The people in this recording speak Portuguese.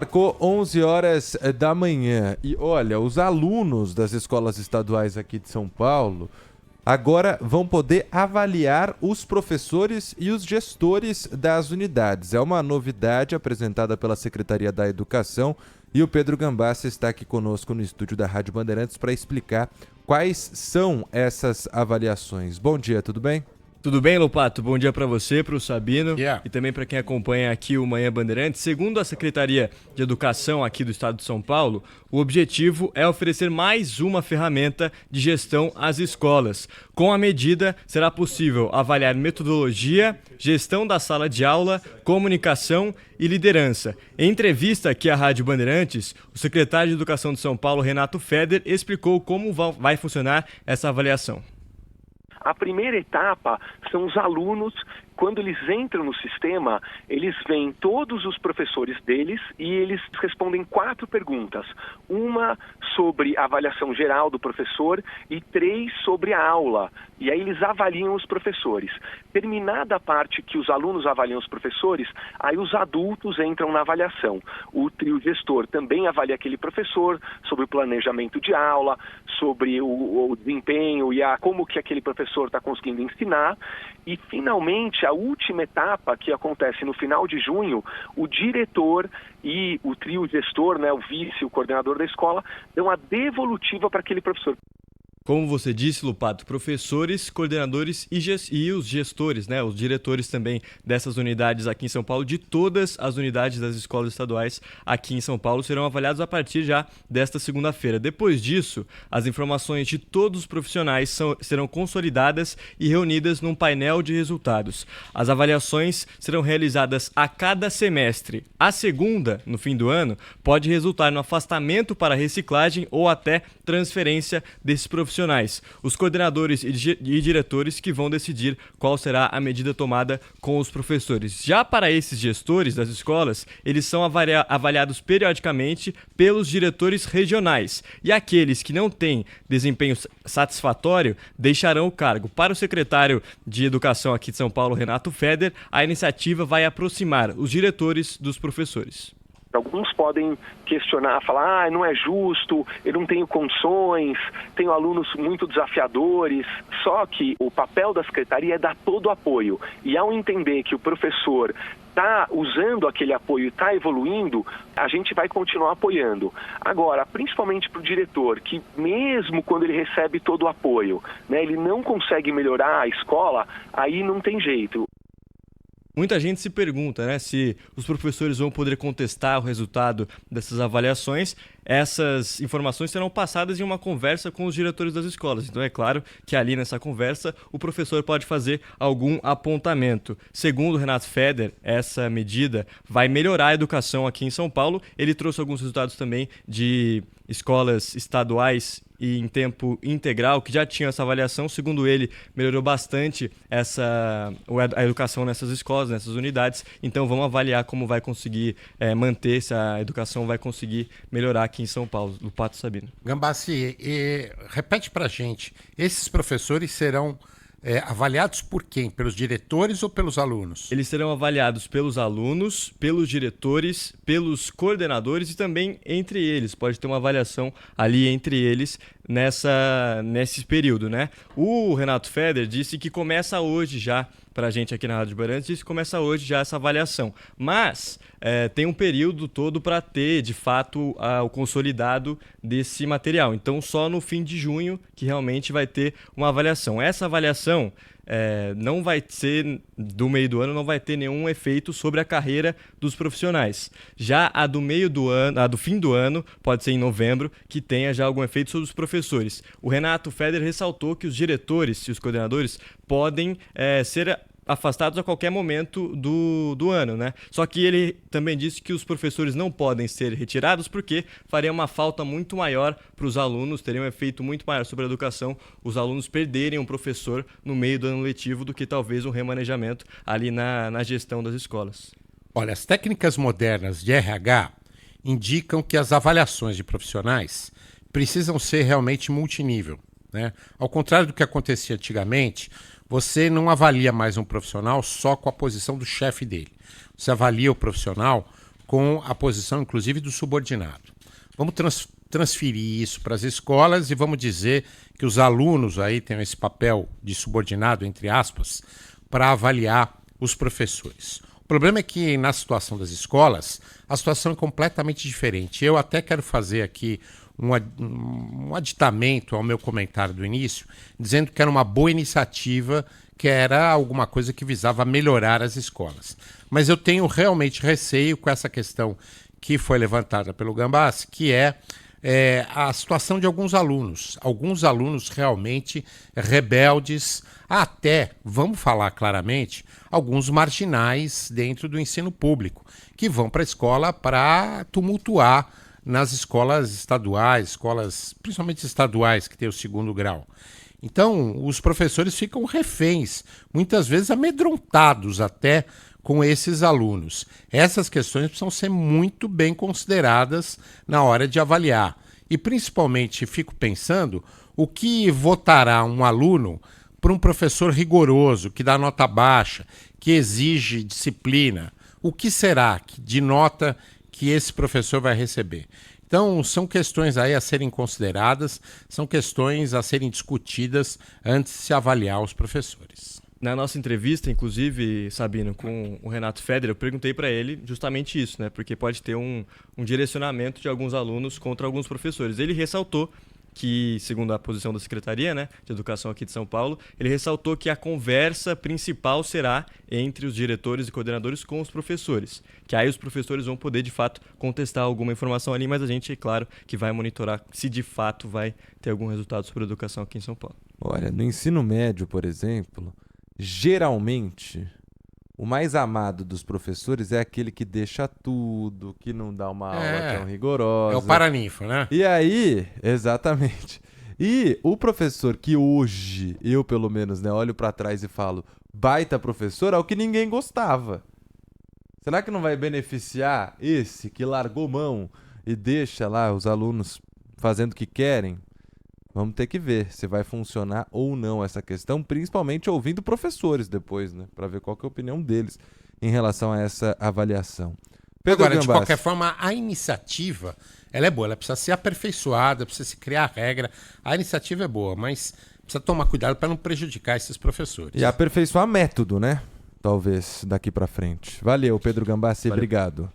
Marcou 11 horas da manhã e olha, os alunos das escolas estaduais aqui de São Paulo agora vão poder avaliar os professores e os gestores das unidades. É uma novidade apresentada pela Secretaria da Educação e o Pedro Gambassi está aqui conosco no estúdio da Rádio Bandeirantes para explicar quais são essas avaliações. Bom dia, tudo bem? Tudo bem, Lopato? Bom dia para você, para o Sabino e também para quem acompanha aqui o Manhã Bandeirantes. Segundo a Secretaria de Educação aqui do Estado de São Paulo, o objetivo é oferecer mais uma ferramenta de gestão às escolas. Com a medida, será possível avaliar metodologia, gestão da sala de aula, comunicação e liderança. Em entrevista aqui à Rádio Bandeirantes, o secretário de Educação de São Paulo, Renato Feder, explicou como vai funcionar essa avaliação. A primeira etapa são os alunos. Quando eles entram no sistema, eles veem todos os professores deles e eles respondem 4 perguntas. Uma sobre a avaliação geral do professor e 3 sobre a aula. E aí eles avaliam os professores. Terminada a parte que os alunos avaliam os professores, aí os adultos entram na avaliação. O trio gestor também avalia aquele professor sobre o planejamento de aula, sobre o desempenho e como que aquele professor está conseguindo ensinar. E, finalmente, a última etapa, que acontece no final de junho, o diretor e o trio gestor, né, o vice, o coordenador da escola, dão a devolutiva para aquele professor. Como você disse, Lupato, professores, coordenadores e os gestores, né, os diretores também dessas unidades aqui em São Paulo, de todas as unidades das escolas estaduais aqui em São Paulo, serão avaliados a partir já desta segunda-feira. Depois disso, as informações de todos os profissionais serão consolidadas e reunidas num painel de resultados. As avaliações serão realizadas a cada semestre. A segunda, no fim do ano, pode resultar no afastamento para reciclagem ou até transferência desses profissionais. Os coordenadores e diretores que vão decidir qual será a medida tomada com os professores. Já para esses gestores das escolas, eles são avaliados periodicamente pelos diretores regionais. E aqueles que não têm desempenho satisfatório deixarão o cargo. Para o secretário de Educação aqui de São Paulo, Renato Feder, a iniciativa vai aproximar os diretores dos professores. Alguns podem questionar, falar, não é justo, eu não tenho condições, tenho alunos muito desafiadores. Só que o papel da secretaria é dar todo o apoio. E ao entender que o professor está usando aquele apoio e está evoluindo, a gente vai continuar apoiando. Agora, principalmente para o diretor, que mesmo quando ele recebe todo o apoio, né, ele não consegue melhorar a escola, aí não tem jeito. Muita gente se pergunta, né, se os professores vão poder contestar o resultado dessas avaliações. Essas informações serão passadas em uma conversa com os diretores das escolas. Então é claro que ali nessa conversa o professor pode fazer algum apontamento. Segundo Renato Feder, essa medida vai melhorar a educação aqui em São Paulo. Ele trouxe alguns resultados também de escolas estaduais e em tempo integral, que já tinham essa avaliação. Segundo ele, melhorou bastante a educação nessas escolas, nessas unidades. Então vamos avaliar como vai conseguir manter, se a educação vai conseguir melhorar aqui em São Paulo. Lupato, Sabino. Gambassi, repete pra gente, esses professores serão avaliados por quem? Pelos diretores ou pelos alunos? Eles serão avaliados pelos alunos, pelos diretores, pelos coordenadores e também entre eles. Pode ter uma avaliação ali entre eles nesse período, né? O Renato Feder disse que começa hoje já, para a gente aqui na Rádio Bandeirantes, disse que começa hoje já essa avaliação. Mas tem um período todo para ter, de fato, o consolidado desse material. Então, só no fim de junho que realmente vai ter uma avaliação. Essa avaliação não vai ser, do meio do ano, não vai ter nenhum efeito sobre a carreira dos profissionais. Já a do meio do ano, a do fim do ano, pode ser em novembro, que tenha já algum efeito sobre os professores. O Renato Feder ressaltou que os diretores e os coordenadores podem ser afastados a qualquer momento do ano, né? Só que ele também disse que os professores não podem ser retirados porque faria uma falta muito maior para os alunos, teria um efeito muito maior sobre a educação, os alunos perderem um professor no meio do ano letivo do que talvez um remanejamento ali na gestão das escolas. Olha, as técnicas modernas de RH indicam que as avaliações de profissionais precisam ser realmente multinível, né? Ao contrário do que acontecia antigamente, você não avalia mais um profissional só com a posição do chefe dele. Você avalia o profissional com a posição, inclusive, do subordinado. Vamos transferir isso para as escolas e vamos dizer que os alunos aí têm esse papel de subordinado, entre aspas, para avaliar os professores. O problema é que, na situação das escolas, a situação é completamente diferente. Eu até quero fazer aqui um aditamento ao meu comentário do início, dizendo que era uma boa iniciativa, que era alguma coisa que visava melhorar as escolas. Mas eu tenho realmente receio com essa questão que foi levantada pelo Gambassi, que é a situação de alguns alunos realmente rebeldes, até, vamos falar claramente, alguns marginais dentro do ensino público, que vão para a escola para tumultuar nas escolas estaduais, escolas principalmente estaduais que têm o 2º grau. Então, os professores ficam reféns, muitas vezes amedrontados até com esses alunos. Essas questões precisam ser muito bem consideradas na hora de avaliar. E, principalmente, fico pensando o que votará um aluno para um professor rigoroso, que dá nota baixa, que exige disciplina. O que será de nota que esse professor vai receber? Então, são questões aí a serem consideradas, são questões a serem discutidas antes de se avaliar os professores. Na nossa entrevista, inclusive, Sabino, com o Renato Federer, eu perguntei para ele justamente isso, né? Porque pode ter um direcionamento de alguns alunos contra alguns professores. Ele ressaltou que, segundo a posição da Secretaria, né, de Educação aqui de São Paulo, ele ressaltou que a conversa principal será entre os diretores e coordenadores com os professores, que aí os professores vão poder, de fato, contestar alguma informação ali, mas a gente, é claro, que vai monitorar se de fato vai ter algum resultado sobre a educação aqui em São Paulo. Olha, no ensino médio, por exemplo, geralmente, o mais amado dos professores é aquele que deixa tudo, que não dá uma aula tão rigorosa. É o paraninfo, né? E aí, exatamente. E o professor que hoje, eu pelo menos, né, olho pra trás e falo, baita professor, é o que ninguém gostava. Será que não vai beneficiar esse que largou mão e deixa lá os alunos fazendo o que querem? Vamos ter que ver se vai funcionar ou não essa questão, principalmente ouvindo professores depois, né? Para ver qual que é a opinião deles em relação a essa avaliação. Pedro Agora, Gambassi. de qualquer forma, a iniciativa, ela é boa, ela precisa ser aperfeiçoada, precisa se criar regra. A iniciativa é boa, mas precisa tomar cuidado para não prejudicar esses professores. E aperfeiçoar método, né? Talvez daqui para frente. Valeu, Pedro Gambassi, obrigado.